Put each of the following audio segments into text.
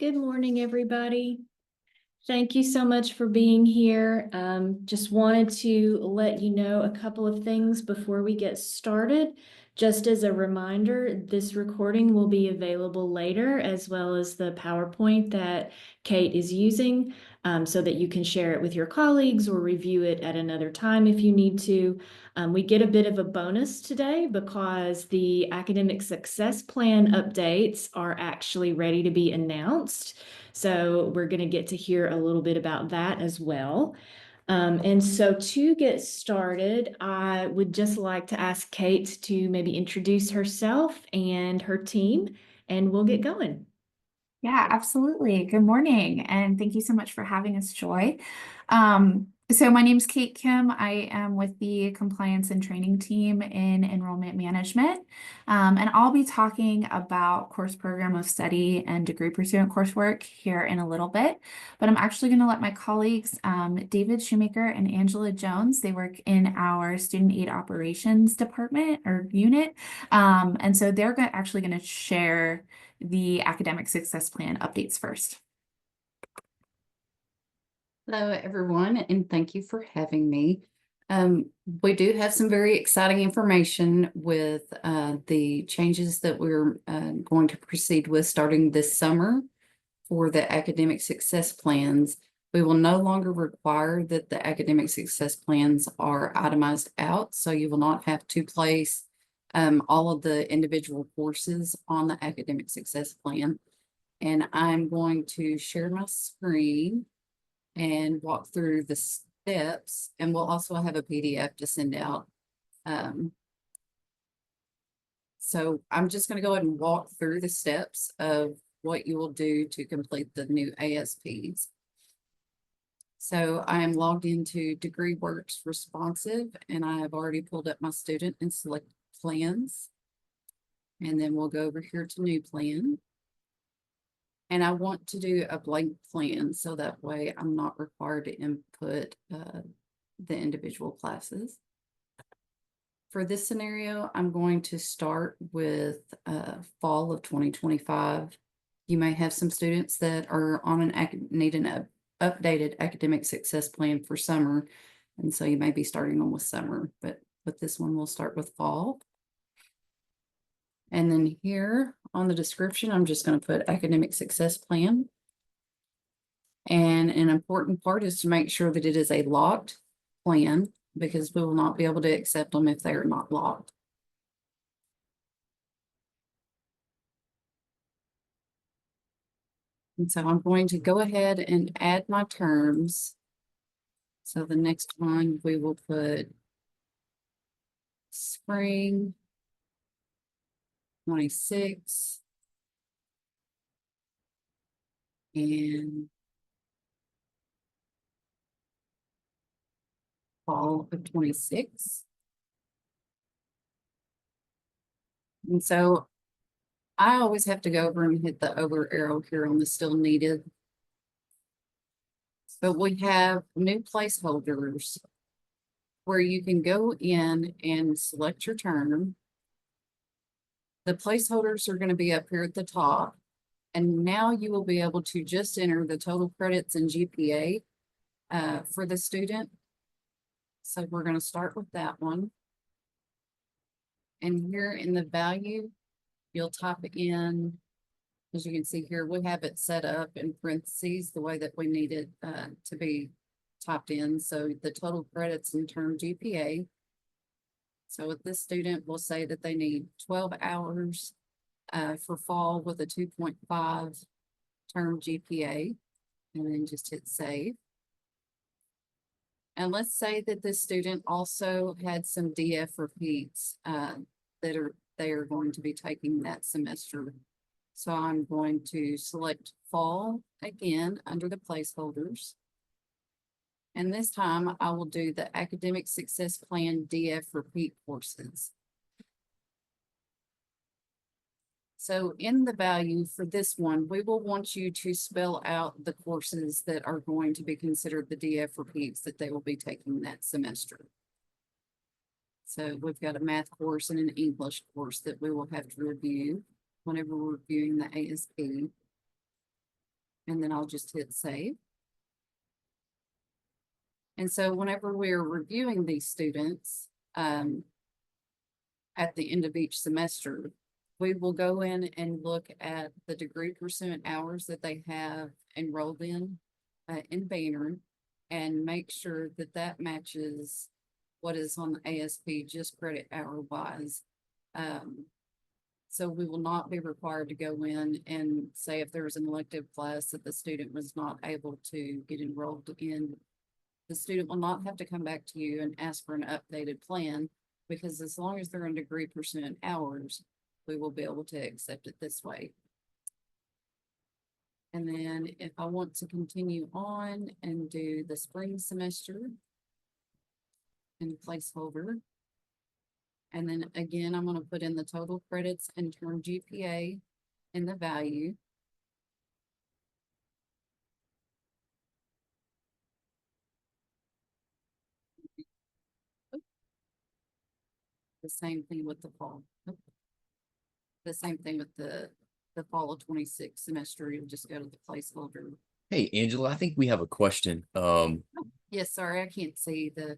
Good morning, everybody. Thank you so much for being here. Just wanted to let you know a couple of things before we get started. Just as a reminder, this recording will be available later, as well as the PowerPoint that Kate is using, so that you can share it with your colleagues or review it at another time if you need to. We get a bit of a bonus today because the academic success plan updates are actually ready to be announced. So we're going to get to hear a little bit about that as well. And so to get started, I would just like to ask Kate to maybe introduce herself and her team, and we'll get going. Yeah, absolutely. Good morning, and thank you so much for having us, Joy. So my name's Kate Kim. I am with the compliance and training team in enrollment management, and I'll be talking about course program of study and degree pursuant coursework here in a little bit. But I'm actually going to let my colleagues, David Shoemaker and Angela Jones, they work in our student aid operations department or unit, and so they're actually going to share the academic success plan updates first. Hello, everyone, and thank you for having me. We do have some very exciting information with the changes that we're going to proceed with starting this summer for the academic success plans. We will no longer require that the academic success plans are itemized out, so you will not have to place all of the individual courses on the academic success plan. And I'm going to share my screen and walk through the steps, and we'll also have a PDF to send out. So I'm just going to go ahead and walk through the steps of what you will do to complete the new ASPs. So I am logged into DegreeWorks Responsive, and I have already pulled up my student and select plans. And then we'll go over here to new plan. And I want to do a blank plan, so that way I'm not required to input the individual classes. For this scenario, I'm going to start with fall of 2025. You may have some students that are on need an updated academic success plan for summer, and so you may be starting on with summer, but with this one, we'll start with fall. And then here on the description, I'm just going to put academic success plan. And an important part is to make sure that it is a locked plan, because we will not be able to accept them if they are not locked. And so I'm going to go ahead and add my terms. So the next one, we will put spring 26 and fall of 26. And so I always have to go over and hit the over arrow here on the still needed. But we have new placeholders where you can go in and select your term. The placeholders are going to be up here at the top. And now you will be able to just enter the total credits and GPA for the student. So we're going to start with that one. And here in the value, you'll type in, as you can see here, we have it set up in parentheses the way that we need it to be typed in. So the total credits and term GPA. So with this student, we'll say that they need 12 hours for fall with a 2.5 term GPA, and then just hit save. And let's say that this student also had some DF repeats that they are going to be taking that semester. So I'm going to select fall again under the placeholders. And this time I will do the academic success plan DF repeat courses. So in the value for this one, we will want you to spell out the courses that are going to be considered the DF repeats that they will be taking that semester. So we've got a math course and an English course that we will have to review whenever we're reviewing the ASP. And then I'll just hit save. And so whenever we're reviewing these students, at the end of each semester, we will go in and look at the degree pursuant hours that they have enrolled in Banner, and make sure that that matches what is on the ASP just credit hour wise. So we will not be required to go in and say if there was an elective class that the student was not able to get enrolled in. The student will not have to come back to you and ask for an updated plan, because as long as they're in degree pursuant hours, we will be able to accept it this way. And then if I want to continue on and do the spring semester and placeholder, and then again, I'm going to put in the total credits and term GPA and the value. The same thing with the fall. The same thing with the fall of 26 semester. You'll just go to the placeholder. Hey, Angela, I think we have a question. Yes, sorry, I can't see the.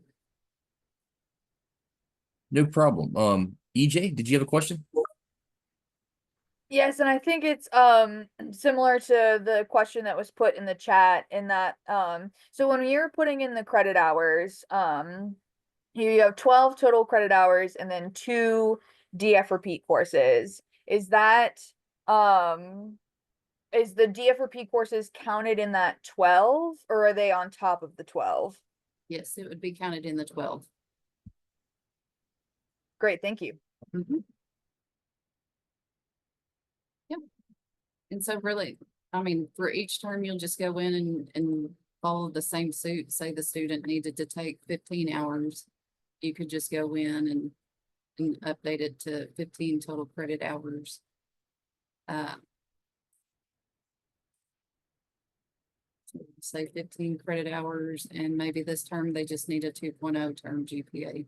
No problem. EJ, did you have a question? Yes, and I think it's similar to the question that was put in the chat, in that so when you're putting in the credit hours, you have 12 total credit hours and then 2 DF repeat courses. Is that is the DF repeat courses counted in that 12, or are they on top of the 12? Yes, it would be counted in the 12. Great, thank you. Mm-hmm. Yep. And so really, I mean, for each term, you'll just go in and follow the same suit. Say the student needed to take 15 hours. You could just go in and update it to 15 total credit hours. Say 15 credit hours, and maybe this term they just need a 2.0 term GPA.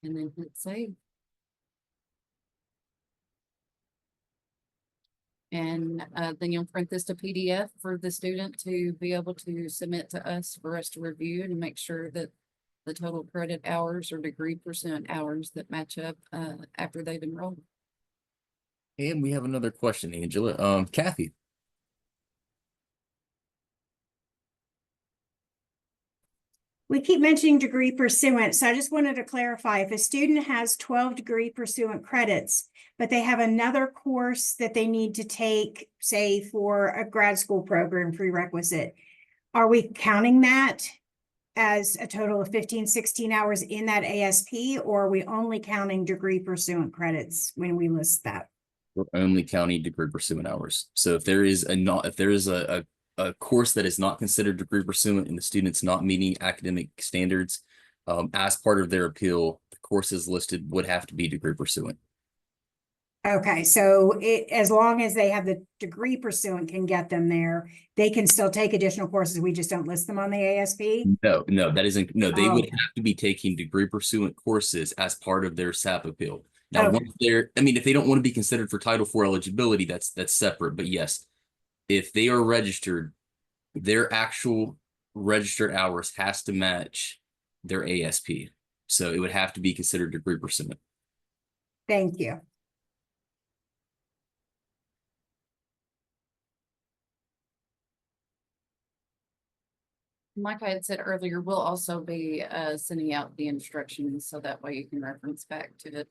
And then hit save. And then you'll print this to PDF for the student to be able to submit to us for us to review and make sure that the total credit hours or degree pursuant hours that match up after they've enrolled. And we have another question, Angela. Kathy. We keep mentioning degree pursuant, so I just wanted to clarify, if a student has 12 degree pursuant credits, but they have another course that they need to take, say for a grad school program prerequisite, are we counting that as a total of 15, 16 hours in that ASP, or are we only counting degree pursuant credits when we list that? We're only counting degree pursuant hours. So if there is a course that is not considered degree pursuant and the student's not meeting academic standards, as part of their appeal, the courses listed would have to be degree pursuant. Okay, so as long as they have the degree pursuant can get them there, they can still take additional courses. We just don't list them on the ASP? No, that isn't. No, they would Okay. have to be taking degree pursuant courses as part of their SAP appeal. Now, Okay. once if they don't want to be considered for Title IV eligibility, that's separate. But yes, if they are registered, their actual registered hours has to match their ASP. So it would have to be considered degree pursuant. Thank you. Like I had said earlier, we'll also be sending out the instructions so that way you can reference back to it.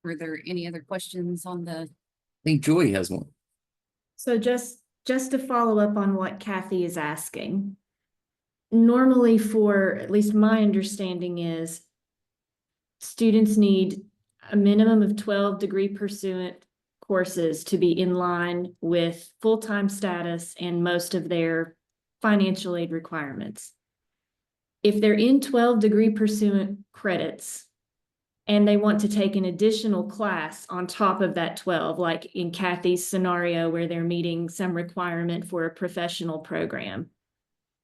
Were there any other questions on the? I think Joy has one. So just to follow up on what Kathy is asking. Normally, for at least my understanding is students need a minimum of 12 degree pursuant courses to be in line with full-time status and most of their financial aid requirements. If they're in 12 degree pursuant credits and they want to take an additional class on top of that 12, like in Kathy's scenario where they're meeting some requirement for a professional program,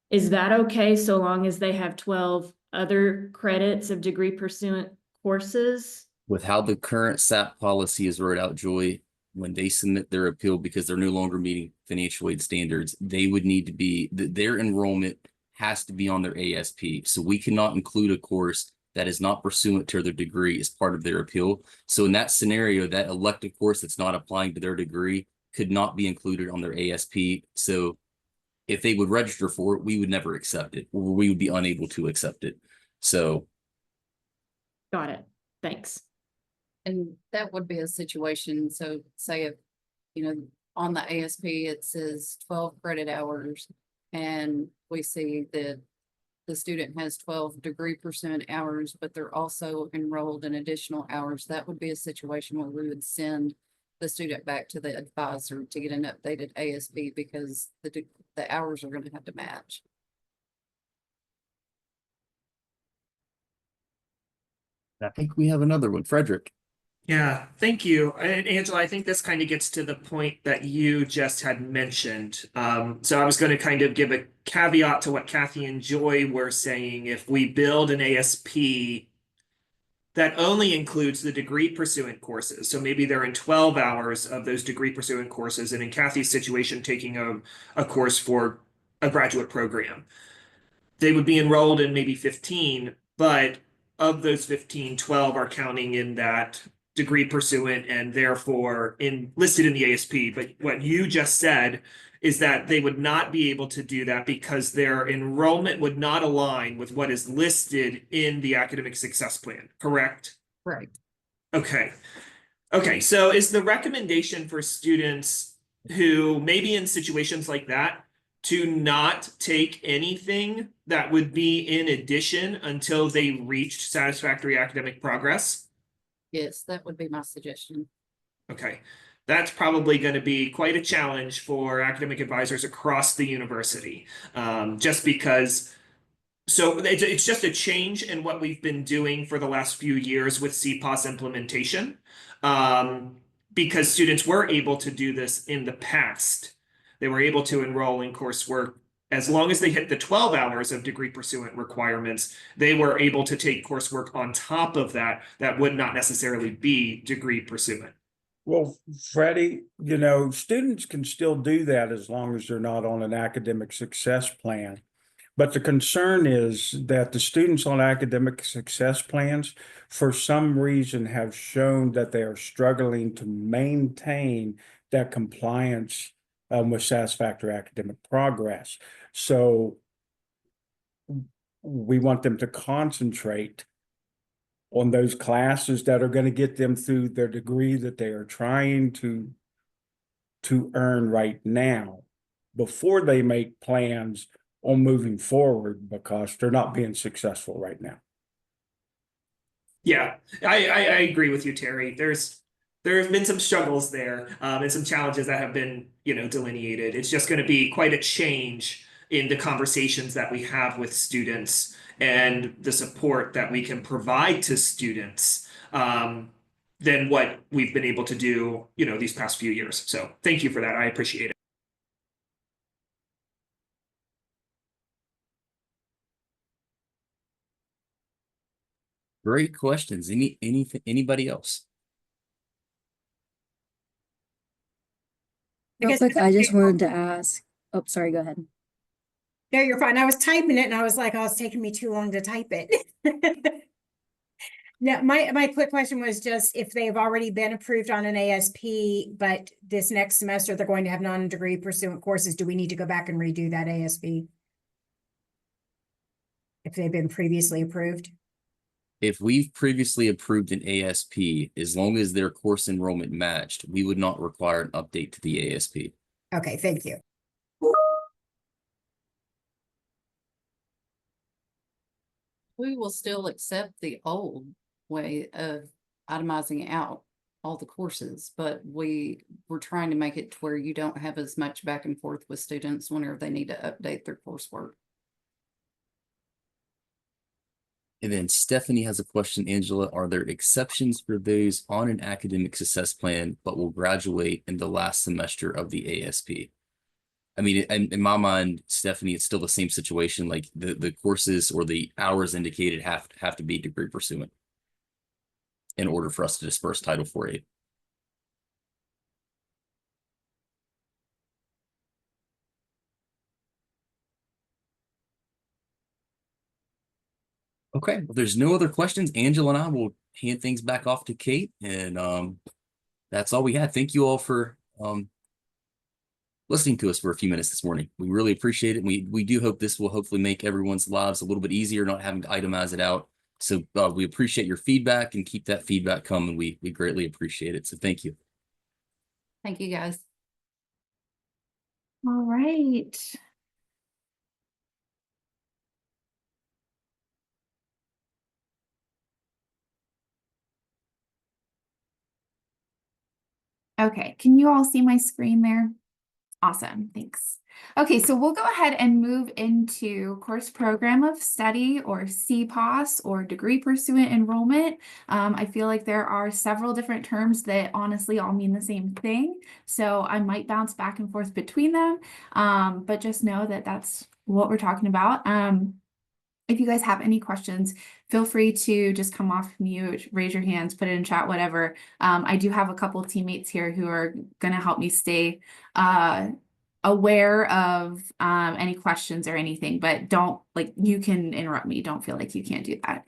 is that okay so long as they have 12 other credits of degree pursuant courses? With how the current SAP policy is wrote out, Joy, when they submit their appeal because they're no longer meeting financial aid standards, they would need to be, their enrollment has to be on their ASP. So we cannot include a course that is not pursuant to their degree as part of their appeal. So in that scenario, that elective course that's not applying to their degree could not be included on their ASP. So if they would register for it, we would never accept it, or we would be unable to accept it. So. Got it. Thanks. And that would be a situation, so say if, you know, on the ASP, it says 12 credit hours, and we see that the student has 12 degree pursuant hours, but they're also enrolled in additional hours. That would be a situation where we would send the student back to the advisor to get an updated ASP because the hours are going to have to match. I think we have another one, Frederick. Yeah, thank you. And Angela, I think this kind of gets to the point that you just had mentioned. So I was going to kind of give a caveat to what Kathy and Joy were saying. If we build an ASP that only includes the degree pursuant courses, so maybe they're in 12 hours of those degree pursuant courses, and in Kathy's situation, taking a course for a graduate program, they would be enrolled in maybe 15, but of those 15, 12 are counting in that degree pursuant and therefore listed in the ASP. But what you just said is that they would not be able to do that because their enrollment would not align with what is listed in the academic success plan, correct? Right. Okay. Okay, so is the recommendation for students who may be in situations like that to not take anything that would be in addition until they reached satisfactory academic progress? Yes, that would be my suggestion. Okay, that's probably going to be quite a challenge for academic advisors across the university, just because. So it's just a change in what we've been doing for the last few years with CPoS implementation, because students were able to do this in the past. They were able to enroll in coursework as long as they hit the 12 hours of degree pursuant requirements. They were able to take coursework on top of that would not necessarily be degree pursuant. Well, Freddie, students can still do that as long as they're not on an academic success plan. But the concern is that the students on academic success plans, for some reason, have shown that they are struggling to maintain that compliance with satisfactory academic progress. So we want them to concentrate on those classes that are going to get them through their degree that they are trying to earn right now before they make plans on moving forward, because they're not being successful right now. Yeah, I agree with you, Terry. There have been some struggles there, and some challenges that have been, delineated. It's just going to be quite a change in the conversations that we have with students and the support that we can provide to students, than what we've been able to do, these past few years. So thank you for that. I appreciate it. Great questions. Anybody else? Real quick, I just wanted to ask. Oh, sorry, go ahead. No, you're fine. I was typing it and I was like, oh, it's taking me too long to type it. No, my quick question was just if they've already been approved on an ASP, but this next semester they're going to have non-degree pursuant courses, do we need to go back and redo that ASP? If they've been previously approved? If we've previously approved an ASP, as long as their course enrollment matched, we would not require an update to the ASP. Okay, thank you. We will still accept the old way of itemizing out all the courses, but we're trying to make it to where you don't have as much back and forth with students whenever they need to update their coursework. And then Stephanie has a question, Angela. Are there exceptions for those on an academic success plan but will graduate in the last semester of the ASP? I mean, in my mind, Stephanie, it's still the same situation. Like the courses or the hours indicated have to be degree pursuant. in order for us to disperse Title IV aid. Okay, well, there's no other questions. Angela and I will hand things back off to Kate, and that's all we had. Thank you all for listening to us for a few minutes this morning. We really appreciate it. We do hope this will hopefully make everyone's lives a little bit easier, not having to itemize it out. So we appreciate your feedback, and keep that feedback coming. We greatly appreciate it. So thank you. Thank you, guys. All right. Okay, can you all see my screen there? Awesome, thanks. Okay, so we'll go ahead and move into course program of study, or CPoS, or degree pursuant enrollment. I feel like there are several different terms that honestly all mean the same thing, so I might bounce back and forth between them, but just know that that's what we're talking about. If you guys have any questions, feel free to just come off mute, raise your hands, put it in chat, whatever. I do have a couple teammates here who are going to help me stay aware of any questions or anything, but don't, like, you can interrupt me. Don't feel like you can't do that.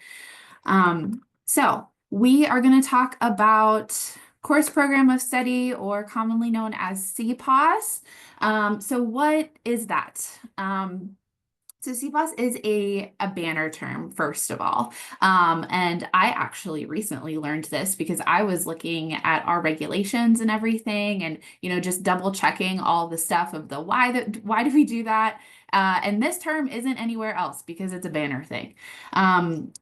So we are going to talk about course program of study, or commonly known as CPoS. So what is that? So CPoS is a banner term, first of all. And I actually recently learned this because I was looking at our regulations and everything, and, you know, just double checking all the stuff of the why do we do that? And this term isn't anywhere else because it's a banner thing.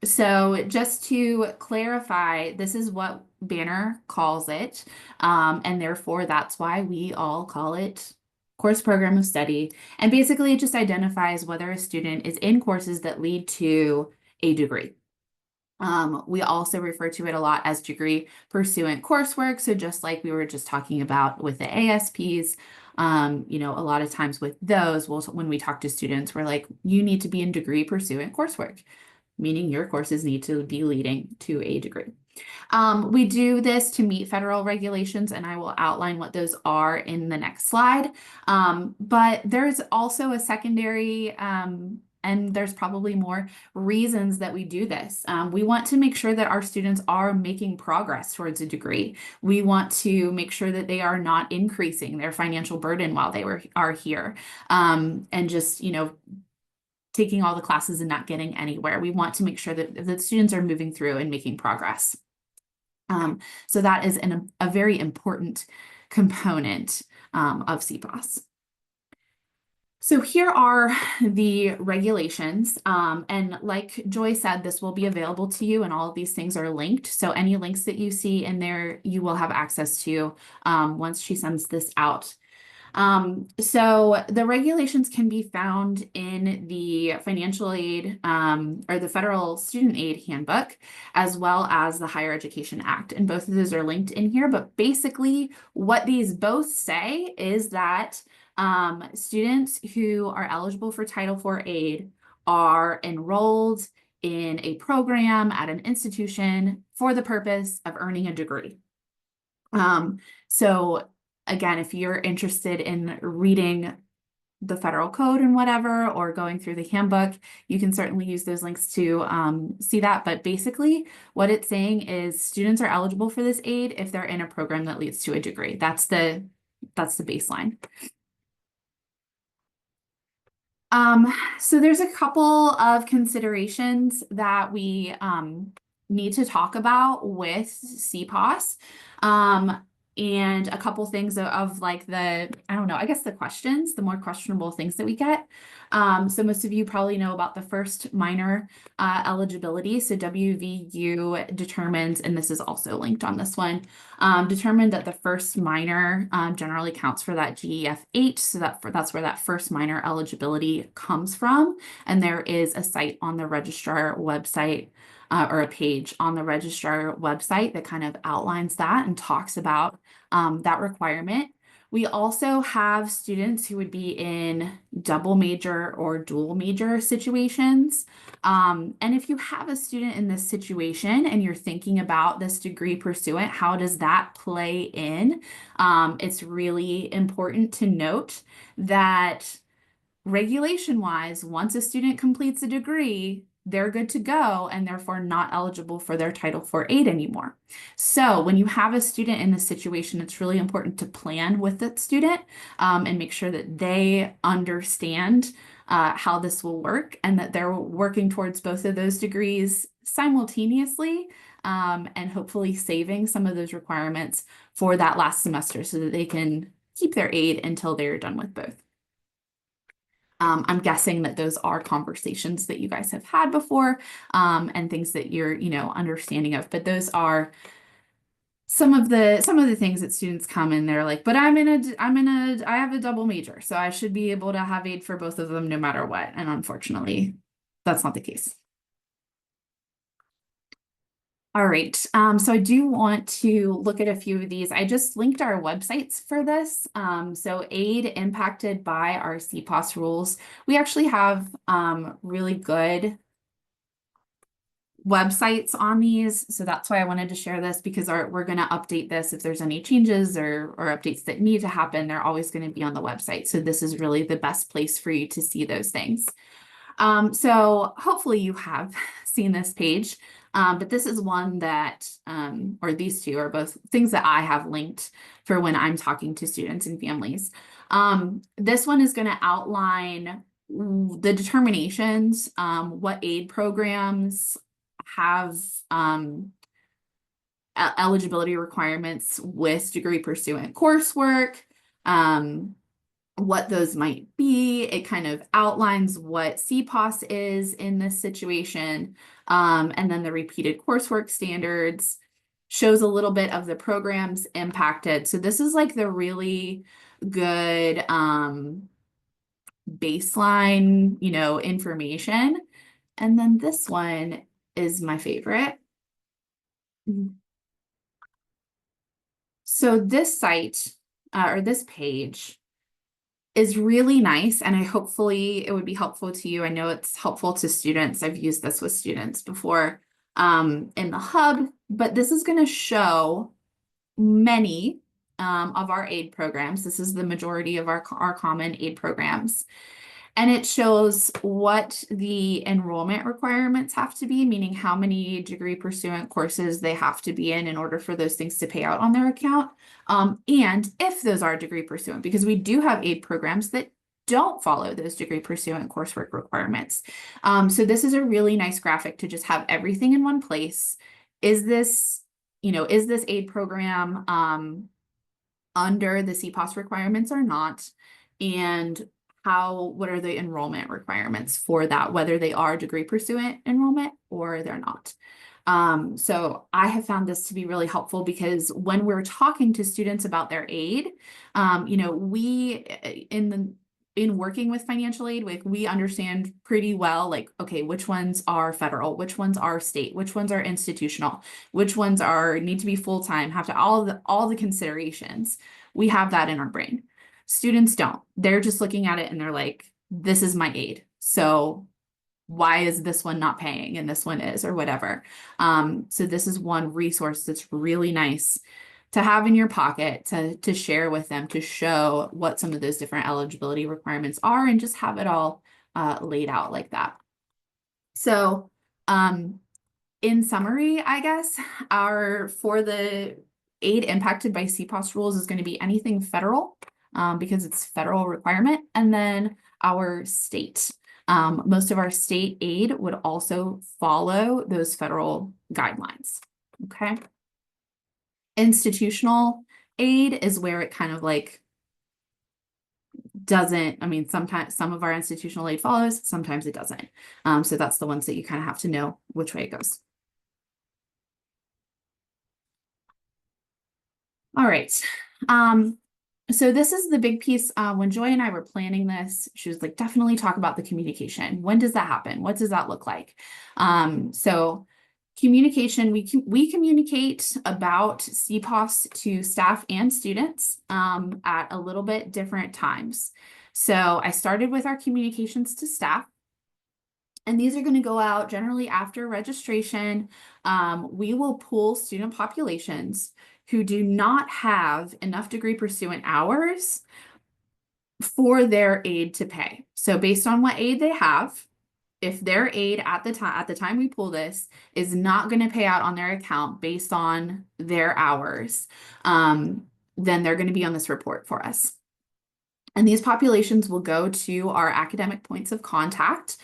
So just to clarify, this is what Banner calls it. And therefore that's why we all call it course program of study. And basically it just identifies whether a student is in courses that lead to a degree. We also refer to it a lot as degree pursuant coursework. So just like we were just talking about with the ASPs, you know, a lot of times with those, when we talk to students, we're like, you need to be in degree pursuant coursework, meaning your courses need to be leading to a degree. We do this to meet federal regulations, and I will outline what those are in the next slide. But there's also a secondary, and there's probably more reasons that we do this. We want to make sure that our students are making progress towards a degree. We want to make sure that they are not increasing their financial burden while they are here, and just, you know, taking all the classes and not getting anywhere. We want to make sure that the students are moving through and making progress. So that is a very important component of CPoS. So here are the regulations, and like Joy said, this will be available to you, and all of these things are linked. So any links that you see in there, you will have access to once she sends this out. So the regulations can be found in the financial aid or the federal student aid handbook, as well as the Higher Education Act. And both of those are linked in here. But basically what these both say is that students who are eligible for Title IV aid are enrolled in a program at an institution for the purpose of earning a degree. So again, if you're interested in reading the federal code and whatever, or going through the handbook, you can certainly use those links to see that. But basically what it's saying is students are eligible for this aid if they're in a program that leads to a degree. That's the baseline. So there's a couple of considerations that we need to talk about with CPoS. And a couple things of like I don't know, I guess the questions, the more questionable things that we get. So most of you probably know about the first minor eligibility. So WVU determines, and this is also linked on this one, determined that the first minor generally counts for that GEF 8. So that's where that first minor eligibility comes from. And there is a site on the registrar website, or a page on the registrar website that kind of outlines that and talks about that requirement. We also have students who would be in double major or dual major situations. And if you have a student in this situation and you're thinking about this degree pursuant, how does that play in? It's really important to note that regulation-wise, once a student completes a degree, they're good to go and therefore not eligible for their Title IV aid anymore. So when you have a student in this situation, it's really important to plan with that student and make sure that they understand how this will work and that they're working towards both of those degrees simultaneously and hopefully saving some of those requirements for that last semester so that they can keep their aid until they're done with both. I'm guessing that those are conversations that you guys have had before and things that you're, understanding of. But those are some of the things that students come in. They're like, but I have a double major, so I should be able to have aid for both of them no matter what. And unfortunately, that's not the case. All right, so I do want to look at a few of these. I just linked our websites for this. So aid impacted by our CPoS rules. We actually have really good websites on these. So that's why I wanted to share this because we're going to update this if there's any changes or updates that need to happen. They're always going to be on the website. So this is really the best place for you to see those things. So hopefully you have seen this page. But this is one that, or these two are both things that I have linked for when I'm talking to students and families. This one is going to outline the determinations, what aid programs have eligibility requirements with degree pursuant coursework, what those might be. It kind of outlines what CPoS is in this situation. And then the repeated coursework standards shows a little bit of the programs impacted. So this is like the really good baseline, information. And then this one is my favorite. So this site or this page is really nice, and hopefully it would be helpful to you. I know it's helpful to students. I've used this with students before in the hub, but this is going to show many of our aid programs. This is the majority of our common aid programs. And it shows what the enrollment requirements have to be, meaning how many degree pursuant courses they have to be in order for those things to pay out on their account. And if those are degree pursuant, because we do have aid programs that don't follow those degree pursuant coursework requirements. So this is a really nice graphic to just have everything in one place. Is this aid program under the CPoS requirements or not? And what are the enrollment requirements for that, whether they are degree pursuant enrollment or they're not. So I have found this to be really helpful because when we're talking to students about their aid, we in working with financial aid, we understand pretty well, like, okay, which ones are federal, which ones are state, which ones are institutional, which ones need to be full-time, have to all the considerations. We have that in our brain. Students don't. They're just looking at it and they're like, this is my aid. So why is this one not paying and this one is, or whatever. So this is one resource that's really nice to have in your pocket to share with them, to show what some of those different eligibility requirements are and just have it all laid out like that. So in summary, I guess, for the aid impacted by CPoS rules is going to be anything federal, because it's federal requirement, and then our state. Most of our state aid would also follow those federal guidelines. Okay. Institutional aid is where it kind of like doesn't, sometimes some of our institutional aid follows, sometimes it doesn't. So that's the ones that you kind of have to know which way it goes. All right. So this is the big piece. When Joy and I were planning this, she was like, definitely talk about the communication. When does that happen? What does that look like? So Communication, we communicate about CPoS to staff and students at a little bit different times. So I started with our communications to staff. And these are going to go out generally after registration. We will pull student populations who do not have enough degree pursuant hours for their aid to pay. So based on what aid they have, if their aid at the time we pull this is not going to pay out on their account based on their hours, then they're going to be on this report for us. And these populations will go to our academic points of contact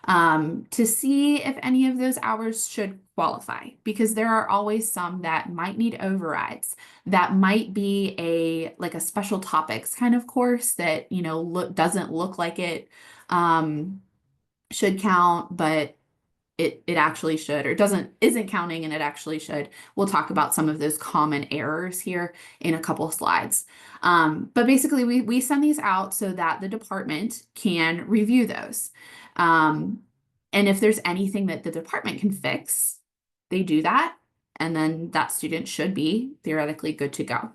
to see if any of those hours should qualify, because there are always some that might need overrides. That might be like a special topics kind of course that, you know, doesn't look like it should count, but it actually should, or isn't counting and it actually should. We'll talk about some of those common errors here in a couple slides. But basically we send these out so that the department can review those. And if there's anything that the department can fix, they do that. And then that student should be theoretically good to go.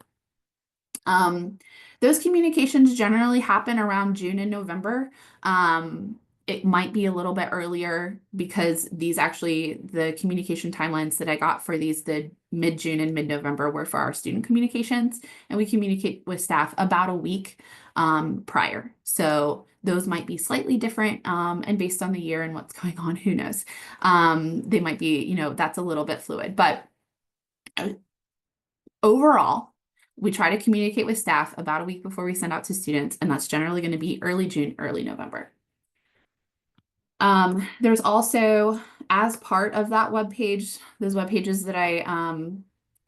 Those communications generally happen around June and November. It might be a little bit earlier because the communication timelines that I got for the mid-June and mid-November were for our student communications, and we communicate with staff about a week prior. So those might be slightly different, and based on the year and what's going on, who knows? They might be, you know, that's a little bit fluid, but overall, we try to communicate with staff about a week before we send out to students, and that's generally going to be early June, early November. There's also, as part of that webpage, those web pages that I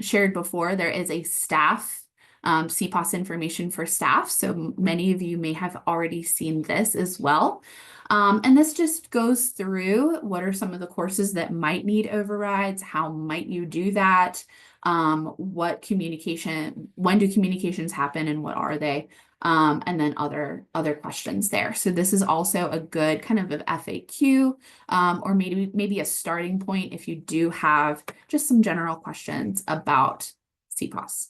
shared before, there is a staff CPoS information for staff. So many of you may have already seen this as well. And this just goes through what are some of the courses that might need overrides, how might you do that, when do communications happen and what are they? And then other questions there. So this is also a good kind of FAQ, or maybe a starting point if you do have just some general questions about CPoS.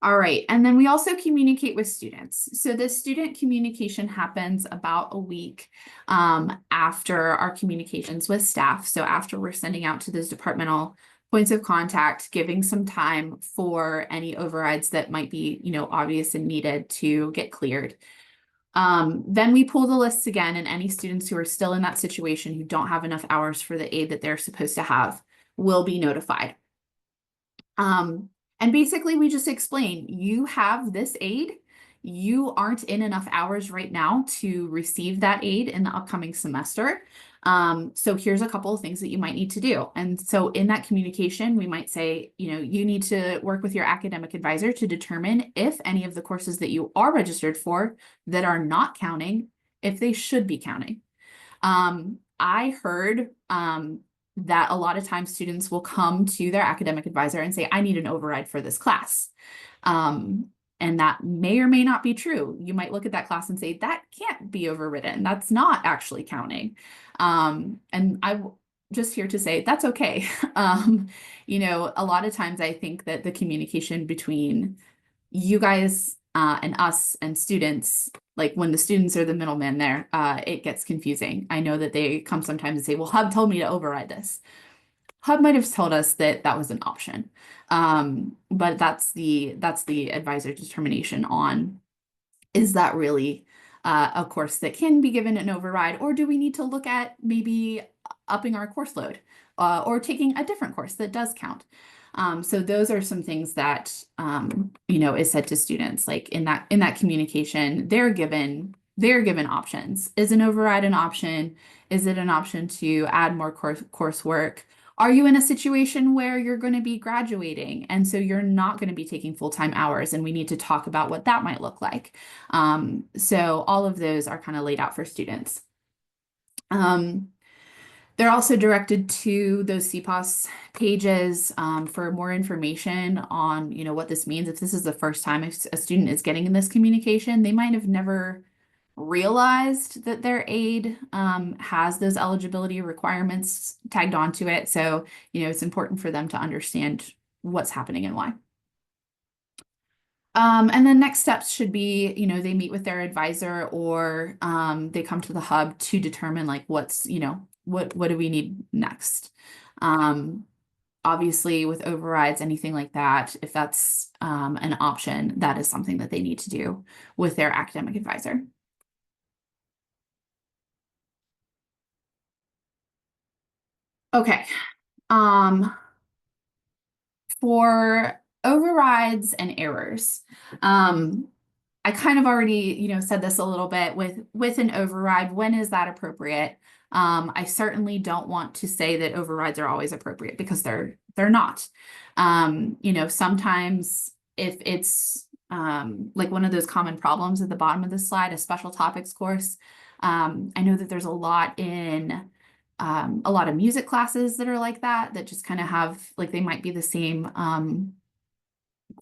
All right, and then we also communicate with students. So the student communication happens about a week after our communications with staff. So after we're sending out to those departmental points of contact, giving some time for any overrides that might be, you know, obvious and needed to get cleared. Then we pull the lists again, and any students who are still in that situation who don't have enough hours for the aid that they're supposed to have will be notified. And basically we just explain, you have this aid, you aren't in enough hours right now to receive that aid in the upcoming semester. So here's a couple of things that you might need to do. And so in that communication, we might say, you know, you need to work with your academic advisor to determine if any of the courses that you are registered for that are not counting, if they should be counting. I heard that a lot of times students will come to their academic advisor and say, I need an override for this class. And that may or may not be true. You might look at that class and say, that can't be overridden. That's not actually counting. And I'm just here to say that's okay. You know, a lot of times I think that the communication between you guys and us and students, like when the students are the middleman there, it gets confusing. I know that they come sometimes and say, well, Hub told me to override this. Hub might have told us that that was an option. But that's the advisor determination on, is that really a course that can be given an override, or do we need to look at maybe upping our course load or taking a different course that does count? So those are some things that, you know, is said to students, like in that communication, they're given options. Is an override an option? Is it an option to add more coursework? Are you in a situation where you're going to be graduating and so you're not going to be taking full-time hours, and we need to talk about what that might look like? So all of those are kind of laid out for students. They're also directed to those CPoS pages for more information on, you know, what this means. If this is the first time a student is getting in this communication, they might have never realized that their aid has those eligibility requirements tagged onto it. So, it's important for them to understand what's happening and why. And then next steps should be, they meet with their advisor or they come to the hub to determine like what's, what do we need next. Obviously with overrides, anything like that, if that's an option, that is something that they need to do with their academic advisor. Okay. For overrides and errors, I kind of already, said this a little bit with an override. When is that appropriate? I certainly don't want to say that overrides are always appropriate because they're not. Sometimes if it's like one of those common problems at the bottom of the slide, a special topics course, I know that there's a lot of music classes that are like that just kind of have like they might be the same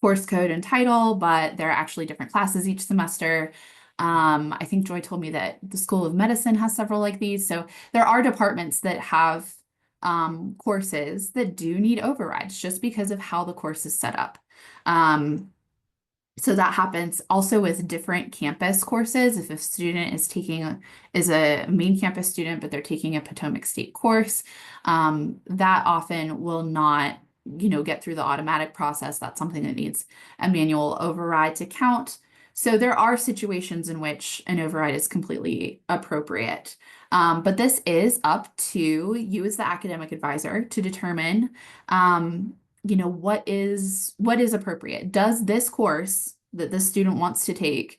course code and title, but they're actually different classes each semester. I think Joy told me that the School of Medicine has several like these. So there are departments that have courses that do need overrides just because of how the course is set up. So that happens also with different campus courses. If a student is a main campus student, but they're taking a Potomac State course, that often will not, get through the automatic process. That's something that needs a manual override to count. So there are situations in which an override is completely appropriate. But this is up to you as the academic advisor to determine what is appropriate. Does this course that the student wants to take,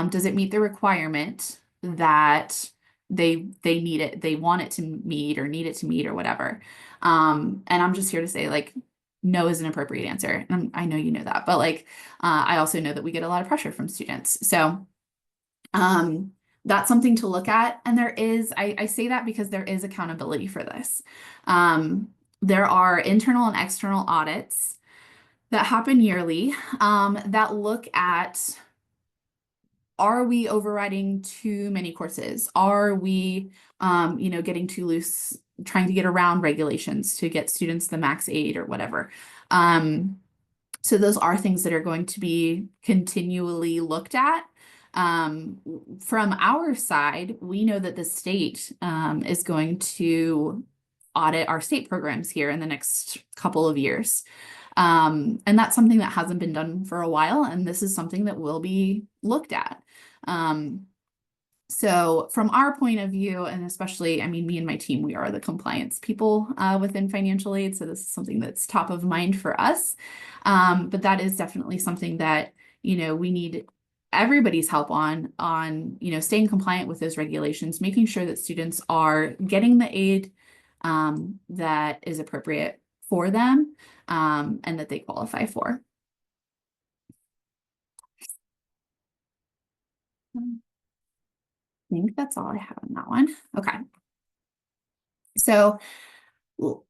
does it meet the requirement that they need it, they want it to meet or need it to meet or whatever? And I'm just here to say like, no is an appropriate answer. And I know you know that, but like, I also know that we get a lot of pressure from students. So, that's something to look at. And there is, I say that because there is accountability for this. There are internal and external audits that happen yearly that look at, are we overriding too many courses? Are we, getting too loose, trying to get around regulations to get students the max aid or whatever? So those are things that are going to be continually looked at. From our side, we know that the state is going to audit our state programs here in the next couple of years. And that's something that hasn't been done for a while, and this is something that will be looked at. So from our point of view, and especially, I mean, me and my team, we are the compliance people within financial aid. So this is something that's top of mind for us. But that is definitely something that, we need everybody's help on, staying compliant with those regulations, making sure that students are getting the aid that is appropriate for them and that they qualify for. I think that's all I have on that one. Okay. So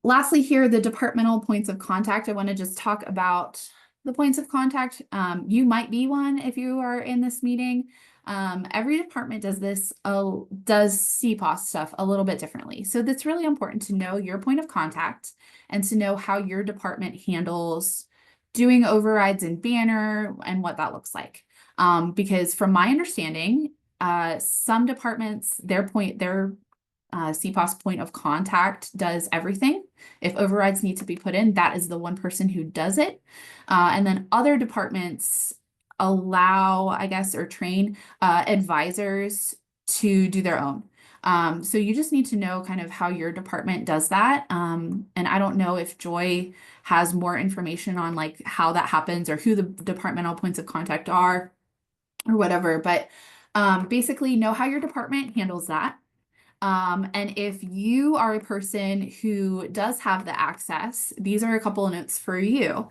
lastly here, the departmental points of contact. I want to just talk about the points of contact. You might be one if you are in this meeting. Every department does CPoS stuff a little bit differently. So that's really important to know your point of contact and to know how your department handles doing overrides in Banner and what that looks like. Because from my understanding, some departments, their CPoS point of contact does everything. If overrides need to be put in, that is the one person who does it. And then other departments allow, I guess, or train advisors to do their own. So you just need to know kind of how your department does that. And I don't know if Joy has more information on like how that happens or who the departmental points of contact are or whatever, but basically know how your department handles that. And if you are a person who does have the access, these are a couple of notes for you.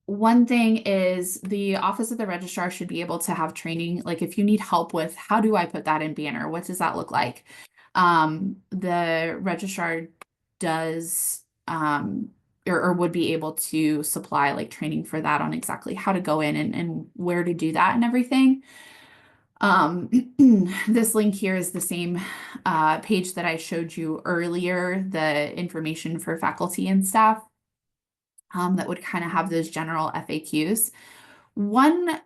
One thing is the Office of the Registrar should be able to have training. Like if you need help with how do I put that in Banner? What does that look like? The registrar does or would be able to supply like training for that on exactly how to go in and where to do that and everything. This link here is the same page that I showed you earlier, the information for faculty and staff that would kind of have those general FAQs. One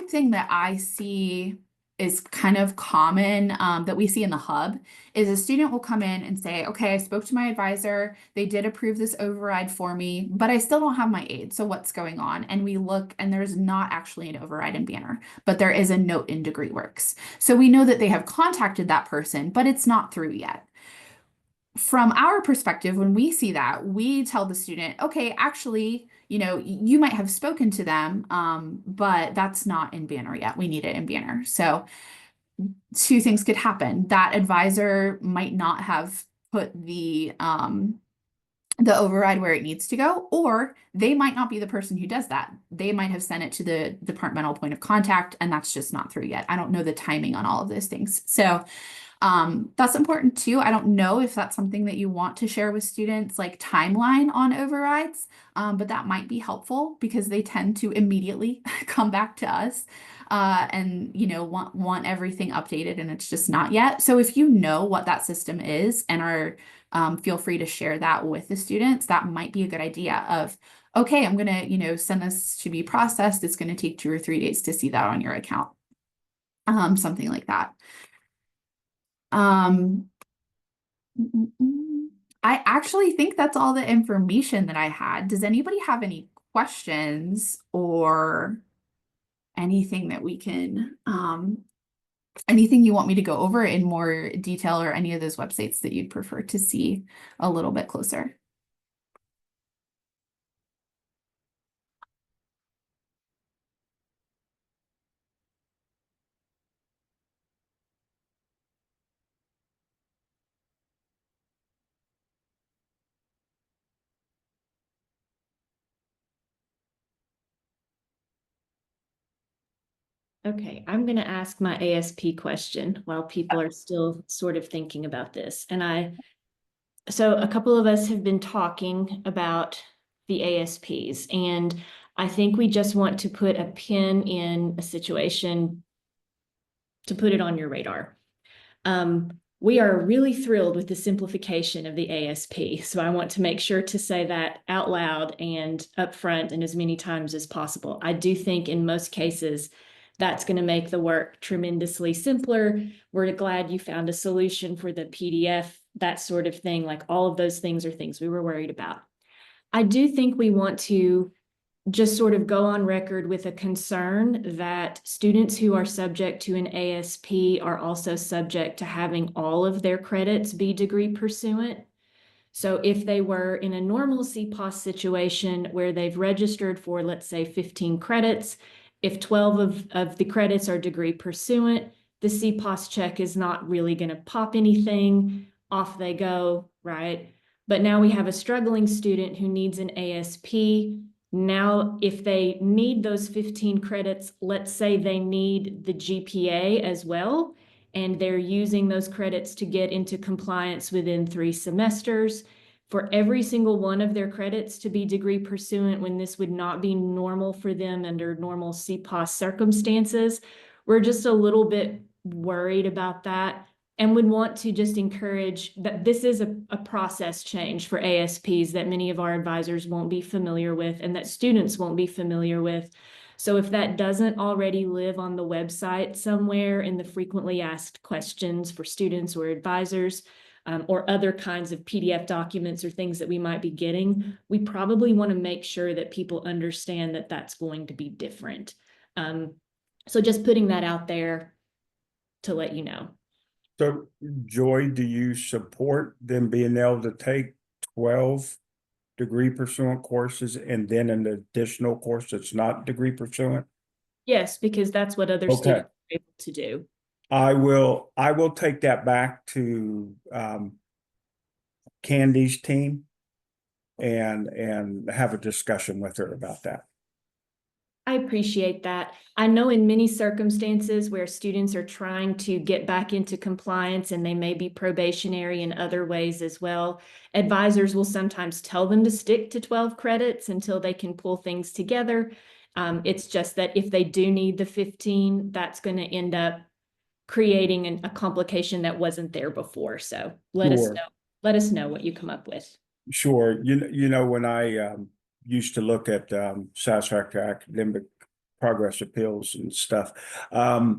thing that I see is kind of common that we see in the hub is a student will come in and say, okay, I spoke to my advisor, they did approve this override for me, but I still don't have my aid. So what's going on? And we look and there's not actually an override in Banner, but there is a note in DegreeWorks. So we know that they have contacted that person, but it's not through yet. From our perspective, when we see that, we tell the student, okay, actually, you know, you might have spoken to them, but that's not in Banner yet. We need it in Banner. So two things could happen. That advisor might not have put the override where it needs to go, or they might not be the person who does that. They might have sent it to the departmental point of contact, and that's just not through yet. I don't know the timing on all of those things. So that's important too. I don't know if that's something that you want to share with students, like timeline on overrides, but that might be helpful because they tend to immediately come back to us and you know want everything updated, and it's just not yet. So if you know what that system is and are feel free to share that with the students. That might be a good idea of, okay, I'm gonna, you know, send this to be processed. It's gonna take 2 or 3 days to see that on your account. Something like that. I actually think that's all the information that I had. Does anybody have any questions or anything that we can, anything you want me to go over in more detail, or any of those websites that you'd prefer to see a little bit closer? Okay, I'm going to ask my ASP question while people are still sort of thinking about this. And so a couple of us have been talking about the ASPs, and I think we just want to put a pin in a situation to put it on your radar. We are really thrilled with the simplification of the ASP. So I want to make sure to say that out loud and upfront and as many times as possible. I do think in most cases, that's going to make the work tremendously simpler. We're glad you found a solution for the PDF, that sort of thing. Like all of those things are things we were worried about. I do think we want to just sort of go on record with a concern that students who are subject to an ASP are also subject to having all of their credits be degree pursuant. So if they were in a normal CPoS situation where they've registered for, let's say, 15 credits, if 12 of the credits are degree pursuant, the CPoS check is not really going to pop anything. Off they go, right? But now we have a struggling student who needs an ASP. Now, if they need those 15 credits, let's say they need the GPA as well, and they're using those credits to get into compliance within 3 semesters. For every single one of their credits to be degree pursuant when this would not be normal for them under normal CPoS circumstances, we're just a little bit worried about that and would want to just encourage that this is a process change for ASPs that many of our advisors won't be familiar with and that students won't be familiar with. So if that doesn't already live on the website somewhere in the frequently asked questions for students or advisors, or other kinds of PDF documents or things that we might be getting, we probably want to make sure that people understand that that's going to be different. So just putting that out there to let you know. So Joy, do you support them being able to take 12 degree pursuant courses and then an additional course that's not degree pursuant? Yes, because that's what other Okay. students are able to do. I will take that back to Candy's team and have a discussion with her about that. I appreciate that. I know in many circumstances where students are trying to get back into compliance and they may be probationary in other ways as well, advisors will sometimes tell them to stick to 12 credits until they can pull things together. It's just that if they do need the 15, that's going to end up creating a complication that wasn't there before. So let Sure. us know what you come up with. Sure. You know, when I used to look at satisfactory academic progress appeals and stuff, I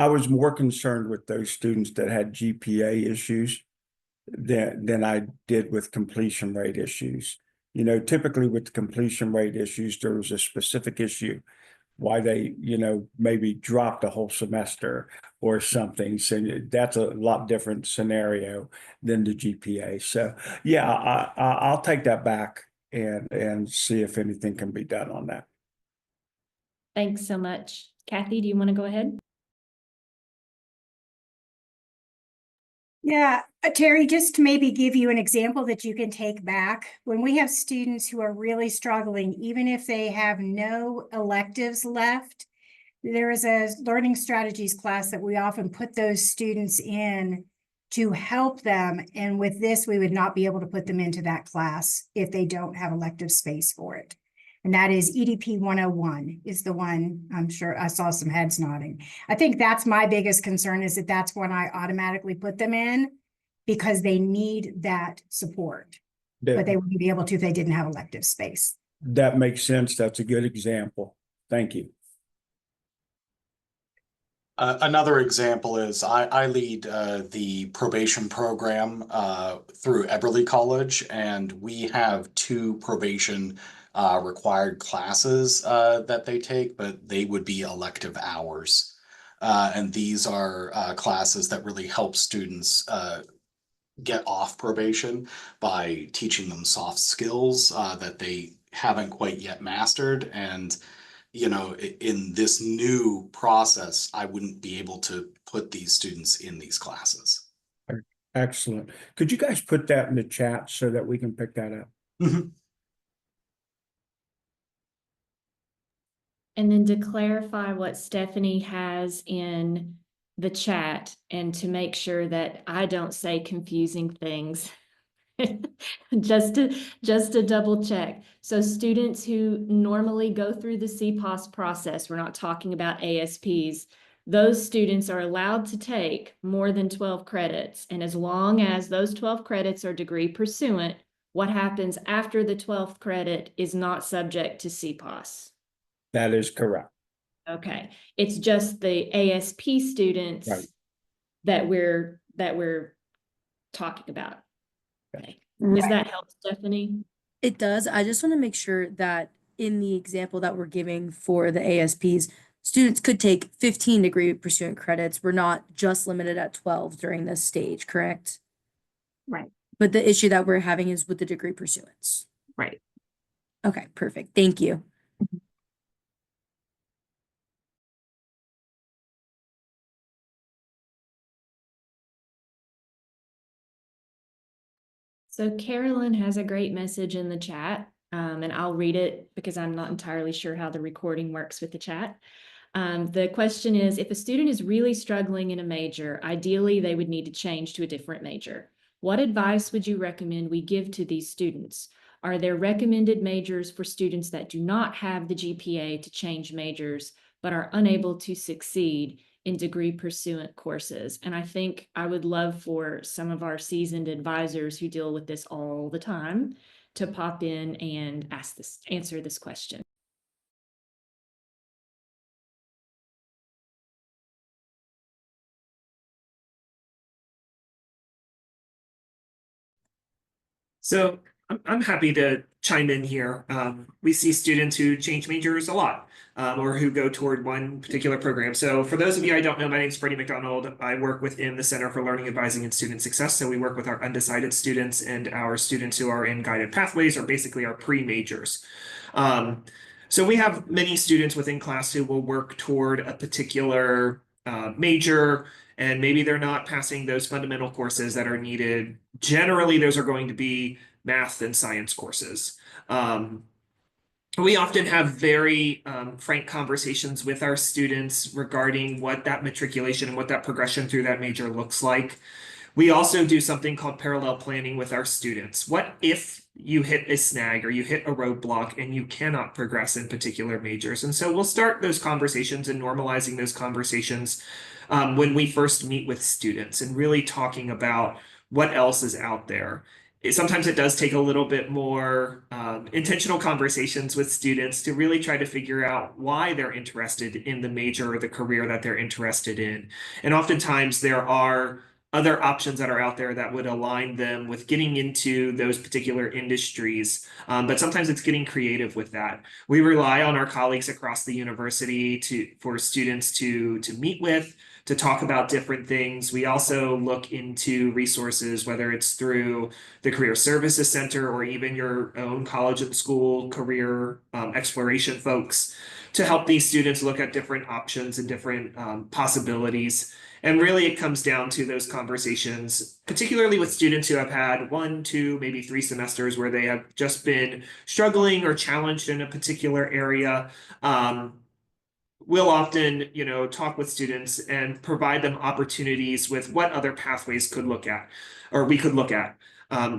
was more concerned with those students that had GPA issues than I did with completion rate issues. You know, typically with the completion rate issues, there was a specific issue why they, you know, maybe dropped a whole semester or something. So that's a lot different scenario than the GPA. So yeah, I'll take that back and see if anything can be done on that. Thanks so much. Kathy, do you want to go ahead? Yeah, Terry, just to maybe give you an example that you can take back, when we have students who are really struggling, even if they have no electives left, there is a learning strategies class that we often put those students in to help them. And with this, we would not be able to put them into that class if they don't have elective space for it. And that is EDP 101 is the one. I'm sure I saw some heads nodding. I think that's my biggest concern, is that that's when I automatically put them in because they need that support, but they wouldn't be able to if they didn't have elective space. That makes sense. That's a good example. Thank you. Another example is I lead the probation program through Eberly College, and we have 2 probation required classes that they take, but they would be elective hours. And these are classes that really help students get off probation by teaching them soft skills that they haven't quite yet mastered. And you know, in this new process, I wouldn't be able to put these students in these classes. Excellent. Could you guys put that in the chat so that we can pick that up? And then to clarify what Stephanie has in the chat, and to make sure that I don't say confusing things, just to double check. So students who normally go through the CPoS process, we're not talking about ASPs, those students are allowed to take more than 12 credits. And as long as those 12 credits are degree pursuant, what happens after the 12th credit is not subject to CPoS. That is correct. Okay, it's just the ASP students Right. that we're talking about. Okay. Right. Does that help, Stephanie? It does. I just want to make sure that in the example that we're giving for the ASPs, students could take 15 degree pursuant credits. We're not just limited at 12 during this stage, correct? Right. But the issue that we're having is with the degree pursuance. Right. Okay, perfect. Thank you. So Carolyn has a great message in the chat, and I'll read it because I'm not entirely sure how the recording works with the chat. The question is, if a student is really struggling in a major, ideally they would need to change to a different major. What advice would you recommend we give to these students? Are there recommended majors for students that do not have the GPA to change majors, but are unable to succeed in degree pursuant courses? And I think I would love for some of our seasoned advisors who deal with this all the time to pop in and answer this question. So I'm happy to chime in here. We see students who change majors a lot, or who go toward one particular program. So for those of you I don't know, my name is Freddie McDonald. I work within the Center for Learning Advising and Student Success. So we work with our undecided students and our students who are in guided pathways, or basically our pre-majors. So we have many students within class who will work toward a particular major, and maybe they're not passing those fundamental courses that are needed. Generally, those are going to be math and science courses. We often have very frank conversations with our students regarding what that matriculation and what that progression through that major looks like. We also do something called parallel planning with our students. What if you hit a snag or you hit a roadblock and you cannot progress in particular majors? And so we'll start those conversations and normalizing those conversations when we first meet with students and really talking about what else is out there. Sometimes it does take a little bit more intentional conversations with students to really try to figure out why they're interested in the major or the career that they're interested in. And oftentimes there are other options that are out there that would align them with getting into those particular industries. But sometimes it's getting creative with that. We rely on our colleagues across the university for students to meet with, to talk about different things. We also look into resources, whether it's through the Career Services Center or even your own college and school career exploration folks, to help these students look at different options and different possibilities. And really, it comes down to those conversations, particularly with students who have had 1, 2, maybe 3 semesters where they have just been struggling or challenged in a particular area. We'll often, talk with students and provide them opportunities with what other pathways we could look at.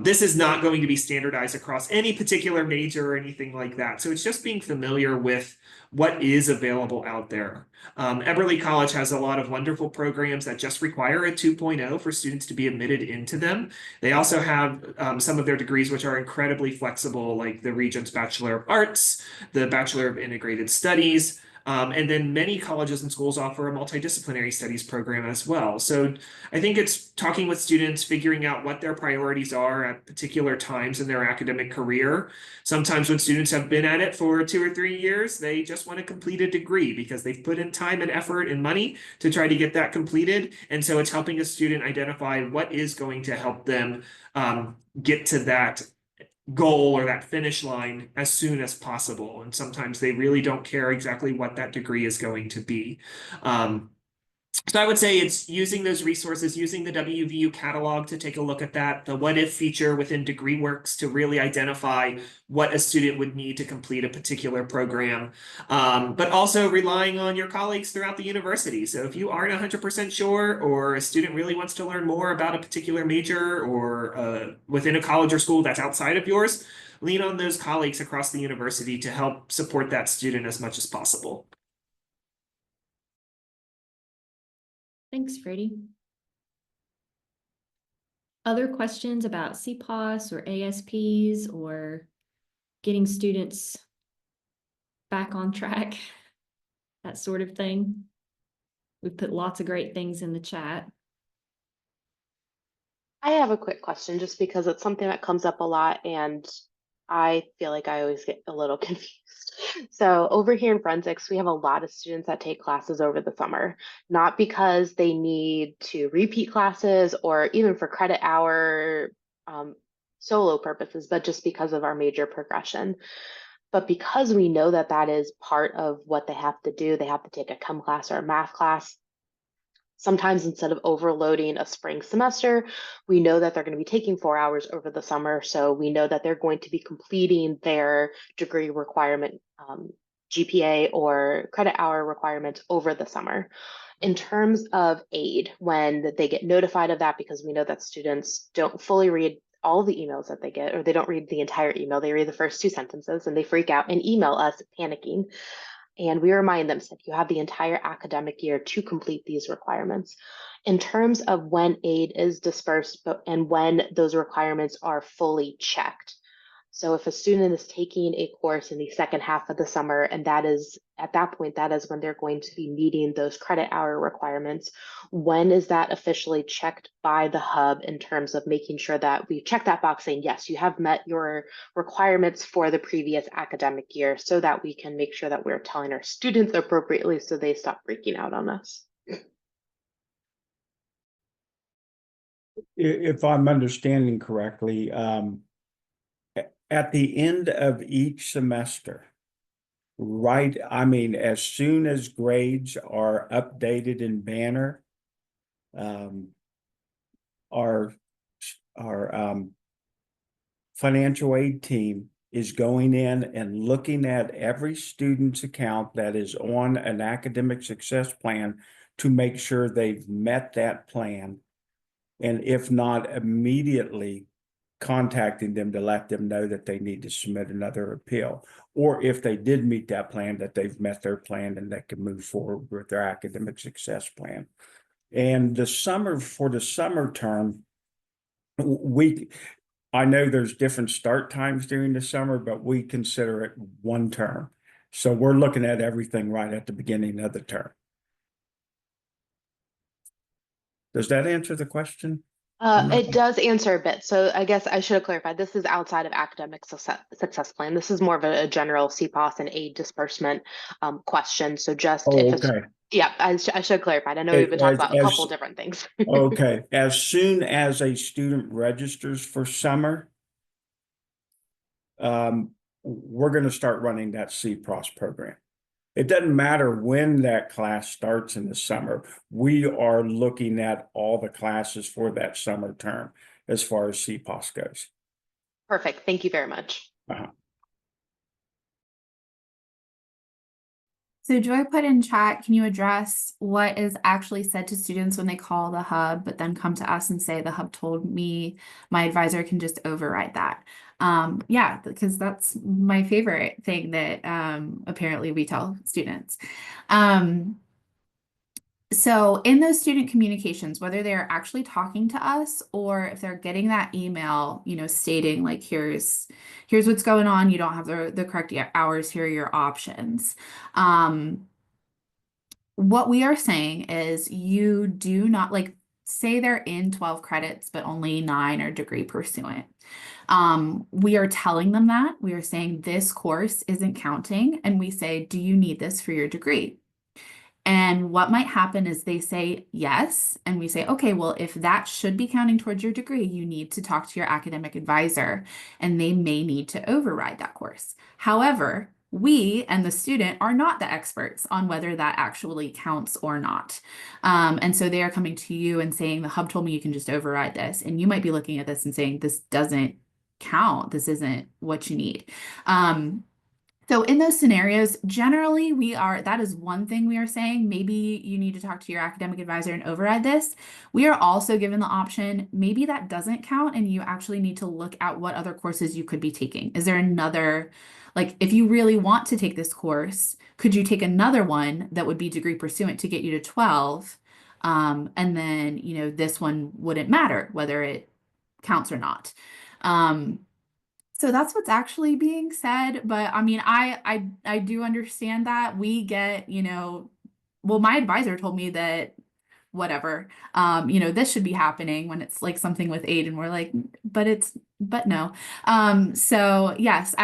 This is not going to be standardized across any particular major or anything like that. So it's just being familiar with what is available out there. Eberly College has a lot of wonderful programs that just require a 2.0 for students to be admitted into them. They also have some of their degrees which are incredibly flexible, like the Regents Bachelor of Arts, the Bachelor of Integrated Studies. And then many colleges and schools offer a multidisciplinary studies program as well. So I think it's talking with students, figuring out what their priorities are at particular times in their academic career. Sometimes when students have been at it for 2 or 3 years, they just want to complete a degree because they've put in time and effort and money to try to get that completed. And so it's helping a student identify what is going to help them get to that goal or that finish line as soon as possible. And sometimes they really don't care exactly what that degree is going to be. So I would say it's using those resources, using the WVU catalog to take a look at that, the what if feature within DegreeWorks to really identify what a student would need to complete a particular program, but also relying on your colleagues throughout the university. So if you aren't 100% sure, or a student really wants to learn more about a particular major or within a college or school that's outside of yours, lean on those colleagues across the university to help support that student as much as possible. Thanks, Freddie. Other questions about CPoS or ASPs or getting students back on track, that sort of thing? We've put lots of great things in the chat. I have a quick question just because it's something that comes up a lot and I feel like I always get a little confused. So over here in forensics, we have a lot of students that take classes over the summer, not because they need to repeat classes or even for credit hour solo purposes, but just because of our major progression. But because we know that that is part of what they have to do, they have to take a chem class or a math class. Sometimes instead of overloading a spring semester, we know that they're going to be taking 4 hours over the summer. So we know that they're going to be completing their degree requirement GPA or credit hour requirements over the summer. In terms of aid, when they get notified of that, because we know that students don't fully read all the emails that they get, or they don't read the entire email, they read the first 2 sentences and they freak out and email us panicking. And we remind them that you have the entire academic year to complete these requirements. In terms of when aid is dispersed and when those requirements are fully checked. So if a student is taking a course in the second half of the summer, and that is at that point, that is when they're going to be meeting those credit hour requirements, when is that officially checked by the hub in terms of making sure that we check that box saying, yes, you have met your requirements for the previous academic year, so that we can make sure that we're telling our students appropriately so they stop freaking out on us? If I'm understanding correctly, at the end of each semester, right? I mean, as soon as grades are updated in Banner, our financial aid team is going in and looking at every student's account that is on an academic success plan to make sure they've met that plan. And if not, immediately contacting them to let them know that they need to submit another appeal. Or if they did meet that plan, that they've met their plan and they can move forward with their academic success plan. And for the summer term, I know there's different start times during the summer, but we consider it one term. So we're looking at everything right at the beginning of the term. Does that answer the question? It does answer a bit. So I guess I should have clarified. This is outside of academic success plan. This is more of a general CPoS and aid disbursement question. So just if it's, okay. yeah, I should have clarified. I know we've been talking about a couple As- different things. Okay, as soon as a student registers for summer, we're going to start running that CPoS program. It doesn't matter when that class starts in the summer. We are looking at all the classes for that summer term as far as CPoS goes. Perfect. Thank you very much. So Joy put in chat, can you address what is actually said to students when they call the hub, but then come to us and say the hub told me my advisor can just override that? Yeah, because that's my favorite thing that apparently we tell students. So in those student communications, whether they're actually talking to us or if they're getting that email, you know, stating like, here's what's going on, you don't have the correct hours, here are your options. What we are saying is you do not, like, say they're in 12 credits, but only 9 are degree pursuant. We are telling them that. We are saying this course isn't counting, and we say, do you need this for your degree? And what might happen is they say yes, and we say, okay, well, if that should be counting towards your degree, you need to talk to your academic advisor, and they may need to override that course. However, we and the student are not the experts on whether that actually counts or not. And so they are coming to you and saying, the hub told me you can just override this. And you might be looking at this and saying, this doesn't count. This isn't what you need. So in those scenarios, generally that is one thing we are saying, maybe you need to talk to your academic advisor and override this. We are also given the option, maybe that doesn't count and you actually need to look at what other courses you could be taking. Is there another, like, if you really want to take this course, could you take another one that would be degree pursuant to get you to 12? And then, you know, this one wouldn't matter whether it counts or not. So that's what's actually being said. But I mean, I do understand that we get, you know, well, my advisor told me that whatever, you know, this should be happening when it's like something with aid and we're like, but no. So yes,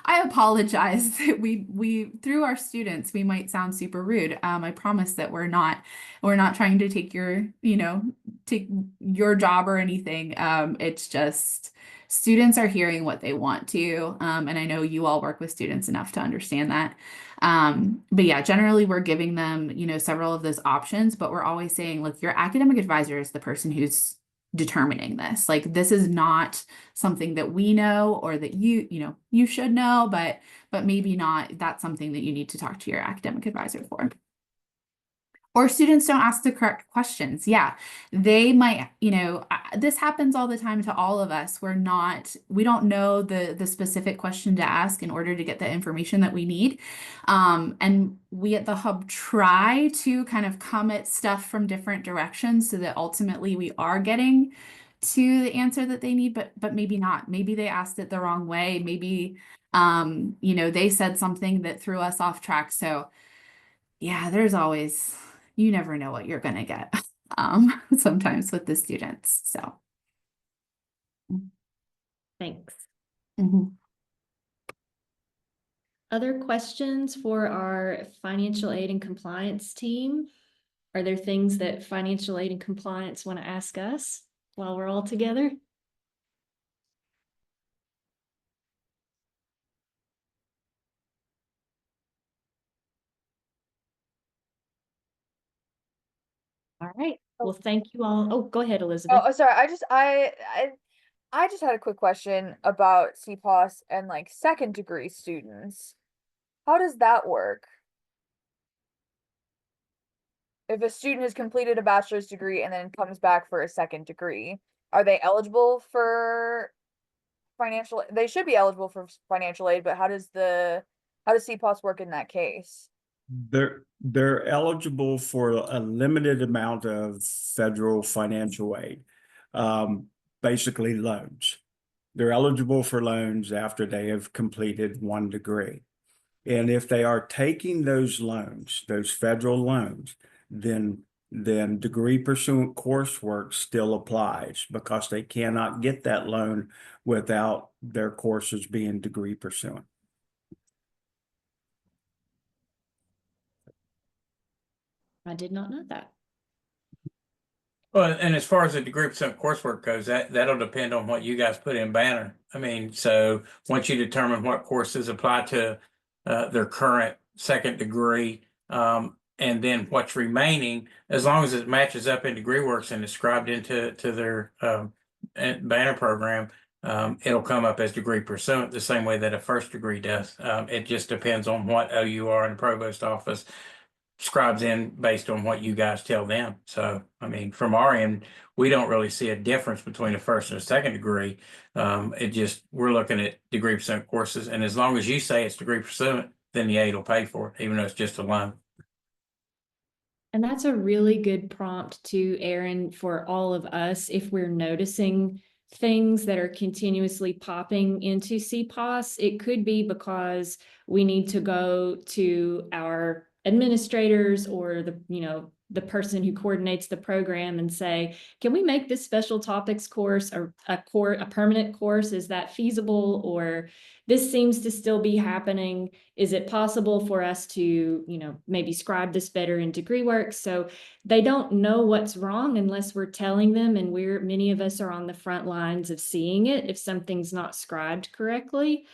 I apologize that we through our students, we might sound super rude. I promise that we're not trying to take your, you know, take your job or anything. It's just students are hearing what they want to. And I know you all work with students enough to understand that. But yeah, generally we're giving them, you know, several of those options, but we're always saying, look, your academic advisor is the person who's determining this. Like, this is not something that we know or that you should know, but maybe not. That's something that you need to talk to your academic advisor for. Or students don't ask the correct questions. Yeah, they might, you know, this happens all the time to all of us. We don't know the specific question to ask in order to get the information that we need. And we at the hub try to kind of come at stuff from different directions so that ultimately we are getting to the answer that they need, but maybe not. Maybe they asked it the wrong way. Maybe, you know, they said something that threw us off track. So yeah, there's always, you never know what you're going to get sometimes with the students. So Thanks. mhm. Other questions for our financial aid and compliance team? Are there things that financial aid and compliance want to ask us while we're all together? All right. Well, thank you all. Oh, go ahead, Elizabeth. Oh, sorry. I just had a quick question about CPoS and like second degree students. How does that work? if a student has completed a bachelor's degree and then comes back for a second degree, are they eligible for financial? They should be eligible for financial aid, but how does CPoS work in that case? They're eligible for a limited amount of federal financial aid, basically loans. They're eligible for loans after they have completed one degree. And if they are taking those loans, those federal loans, then degree pursuant coursework still applies because they cannot get that loan without their courses being degree pursuant. I did not know that. Well, and as far as the degree percent coursework goes, that'll depend on what you guys put in Banner. I mean, so once you determine what courses apply to their current second degree, and then what's remaining, as long as it matches up in DegreeWorks and is scribed into their Banner program, it'll come up as degree pursuant the same way that a first degree does. It just depends on what OUR and the provost office scribes in based on what you guys tell them. So, I mean, from our end, we don't really see a difference between a first and a second degree. We're looking at degree pursuant courses. And as long as you say it's degree pursuant, then the aid will pay for it, even though it's just a loan. And that's a really good prompt to Aaron for all of us if we're noticing things that are continuously popping into CPoS. It could be because we need to go to our administrators or the person who coordinates the program and say, can we make this special topics course or a permanent course? Is that feasible? Or this seems to still be happening. Is it possible for us to, maybe scribe this better in DegreeWorks? So they don't know what's wrong unless we're telling them, and many of us are on the front lines of seeing it if something's not scribed correctly.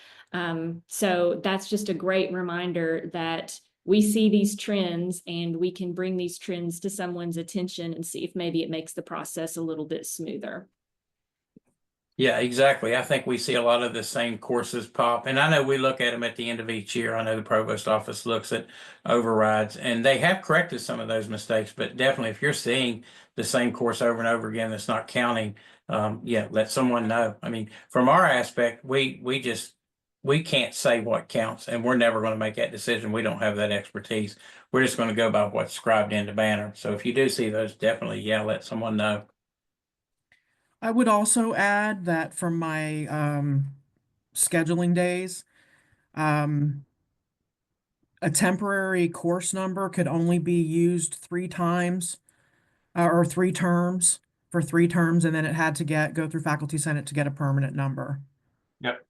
So that's just a great reminder that we see these trends and we can bring these trends to someone's attention and see if maybe it makes the process a little bit smoother. Yeah, exactly. I think we see a lot of the same courses pop, and I know we look at them at the end of each year. I know the provost office looks at overrides, and they have corrected some of those mistakes, but definitely if you're seeing the same course over and over again that's not counting, let someone know. I mean, from our aspect, we can't say what counts, and we're never going to make that decision. We don't have that expertise. We're just going to go by what's scribed into Banner. So if you do see those, definitely, let someone know. I would also add that from my scheduling days, a temporary course number could only be used 3 times or 3 terms for 3 terms, and then it had to go through Faculty Senate to get a permanent number. Yep.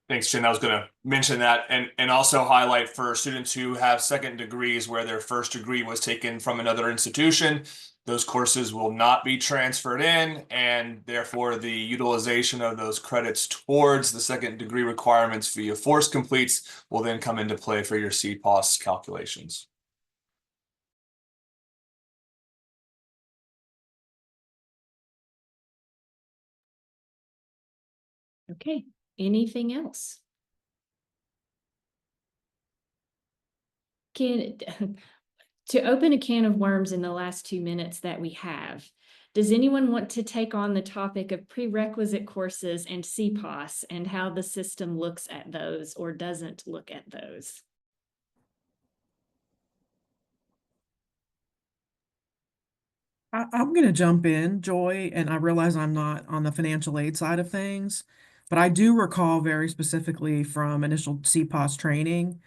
Thanks, Jen. I was going to mention that and also highlight for students who have second degrees where their first degree was taken from another institution, those courses will not be transferred in, and therefore the utilization of those credits towards the second degree requirements via force completes will then come into play for your CPoS calculations. Okay, anything else? To open a can of worms in the last 2 minutes that we have, does anyone want to take on the topic of prerequisite courses and CPoS and how the system looks at those or doesn't look at those? I'm going to jump in, Joy, and I realize I'm not on the financial aid side of things, but I do recall very specifically from initial CPoS training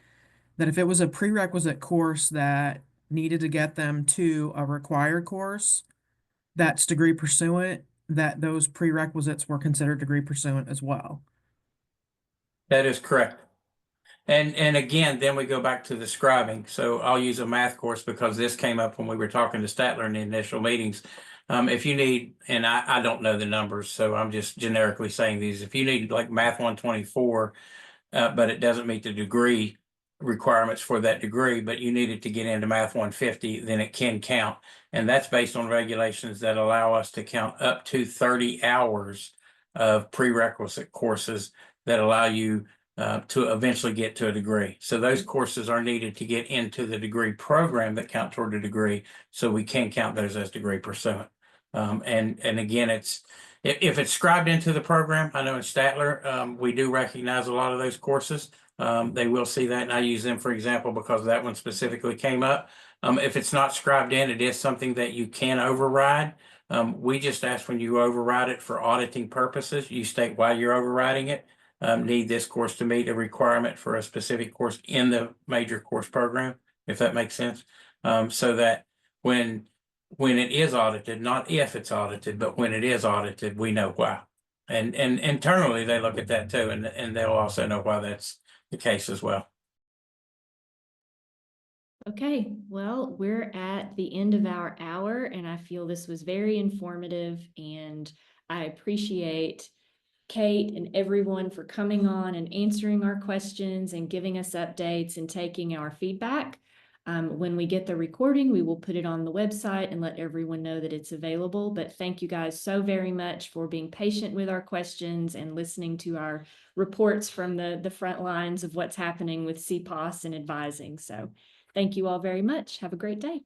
that if it was a prerequisite course that needed to get them to a required course that's degree pursuant, that those prerequisites were considered degree pursuant as well. That is correct. And again, then we go back to the scribing. So I'll use a math course because this came up when we were talking to Statler in the initial meetings. If you need, and I don't know the numbers, so I'm just generically saying these. If you need like Math 124, but it doesn't meet the degree requirements for that degree, but you need it to get into Math 150, then it can count. And that's based on regulations that allow us to count up to 30 hours of prerequisite courses that allow you to eventually get to a degree. So those courses are needed to get into the degree program that count toward a degree, so we can count those as degree pursuant. And again, if it's scribed into the program, I know in Statler, we do recognize a lot of those courses. They will see that, and I use them for example because that one specifically came up. If it's not scribed in, it is something that you can override. We just ask when you override it for auditing purposes, you state why you're overriding it. Need this course to meet a requirement for a specific course in the major course program, if that makes sense. So that when it is audited, not if it's audited, but when it is audited, we know why. And internally they look at that too, and they'll also know why that's the case as well. Okay, well, we're at the end of our hour, and I feel this was very informative, and I appreciate Kate and everyone for coming on and answering our questions and giving us updates and taking our feedback. When we get the recording, we will put it on the website and let everyone know that it's available. But thank you guys so very much for being patient with our questions and listening to our reports from the front lines of what's happening with CPoS and advising. So thank you all very much. Have a great day.